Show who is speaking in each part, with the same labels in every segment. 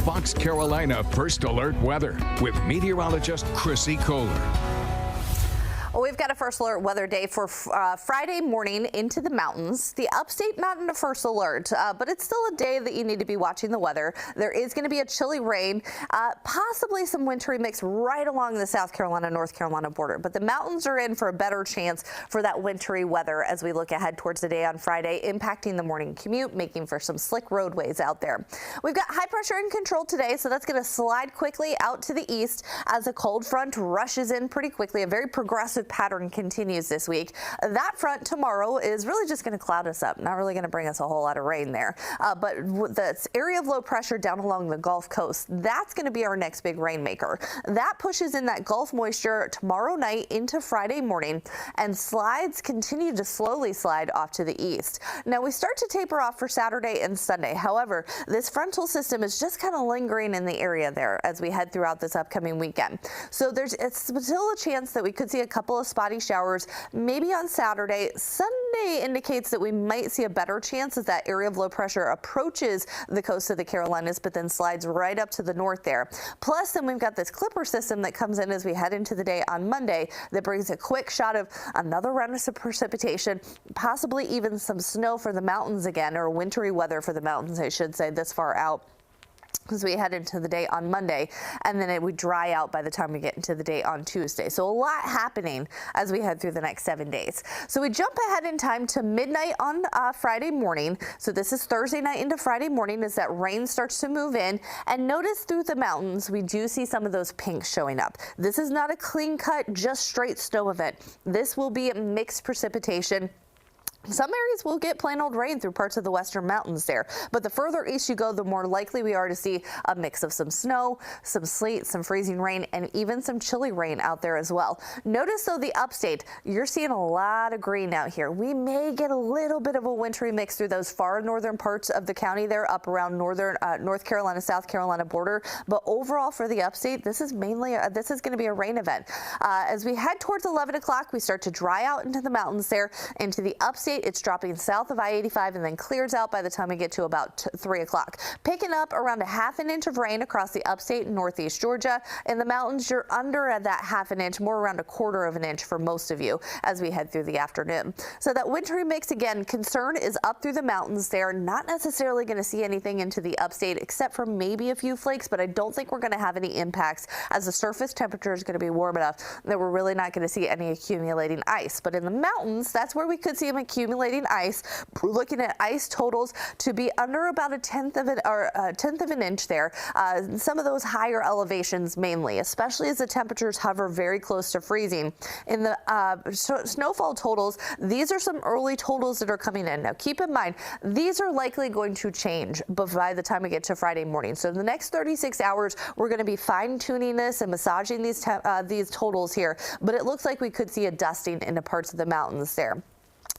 Speaker 1: Fox Carolina First Alert Weather with meteorologist Chrissy Kohler.
Speaker 2: Well, we've got a first alert weather day for Friday morning into the mountains. The upstate not in a first alert, but it's still a day that you need to be watching the weather. There is going to be a chilly rain, possibly some wintry mix right along the South Carolina, North Carolina border. But the mountains are in for a better chance for that wintry weather as we look ahead towards the day on Friday, impacting the morning commute, making for some slick roadways out there. We've got high pressure in control today, so that's going to slide quickly out to the east as a cold front rushes in pretty quickly. A very progressive pattern continues this week. That front tomorrow is really just going to cloud us up, not really going to bring us a whole lot of rain there. But the area of low pressure down along the Gulf Coast, that's going to be our next big rainmaker. That pushes in that Gulf moisture tomorrow night into Friday morning, and slides continue to slowly slide off to the east. Now we start to taper off for Saturday and Sunday. However, this frontal system is just kind of lingering in the area there as we head throughout this upcoming weekend. So it's still a chance that we could see a couple of spotty showers maybe on Saturday. Sunday indicates that we might see a better chance as that area of low pressure approaches the coast of the Carolinas, but then slides right up to the north there. Plus, then we've got this clipper system that comes in as we head into the day on Monday that brings a quick shot of another round of precipitation, possibly even some snow for the mountains again, or wintry weather for the mountains, I should say, this far out as we head into the day on Monday, and then it would dry out by the time we get into the day on Tuesday. So a lot happening as we head through the next 7 days. So we jump ahead in time to midnight on Friday morning. So this is Thursday night into Friday morning as that rain starts to move in. And notice through the mountains, we do see some of those pinks showing up. This is not a clean cut, just straight snow event. This will be a mixed precipitation. Some areas will get plain old rain through parts of the western mountains there, but the further east you go, the more likely we are to see a mix of some snow, some sleet, some freezing rain, and even some chilly rain out there as well. Notice though the upstate, you're seeing a lot of green out here. We may get a little bit of a wintry mix through those far northern parts of the county there, up around northern North Carolina, South Carolina border. But overall for the upstate, this is mainly this is going to be a rain event. As we head towards 11 o'clock, we start to dry out into the mountains there, into the upstate. It's dropping south of I-85 and then clears out by the time we get to about 3 o'clock. Picking up around a half an inch of rain across the upstate and northeast Georgia. In the mountains, you're under at that half an inch, more around a quarter of an inch for most of you as we head through the afternoon. So that wintry mix, again, concern is up through the mountains there. Not necessarily going to see anything into the upstate except for maybe a few flakes, but I don't think we're going to have any impacts as the surface temperature is going to be warm enough that we're really not going to see any accumulating ice. But in the mountains, that's where we could see them accumulating ice. We're looking at ice totals to be under about a tenth of an inch there. Some of those higher elevations mainly, especially as the temperatures hover very close to freezing. In the snowfall totals, these are some early totals that are coming in. Now keep in mind, these are likely going to change by the time we get to Friday morning. So in the next 36 hours, we're going to be fine-tuning this and massaging these totals here. But it looks like we could see a dusting into parts of the mountains there.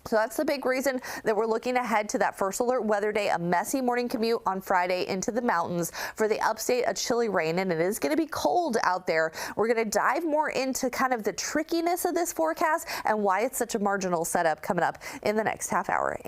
Speaker 2: So that's the big reason that we're looking ahead to that first alert weather day, a messy morning commute on Friday into the mountains. For the upstate, a chilly rain, and it is going to be cold out there. We're going to dive more into kind of the trickiness of this forecast and why it's such a marginal setup coming up in the next half hour.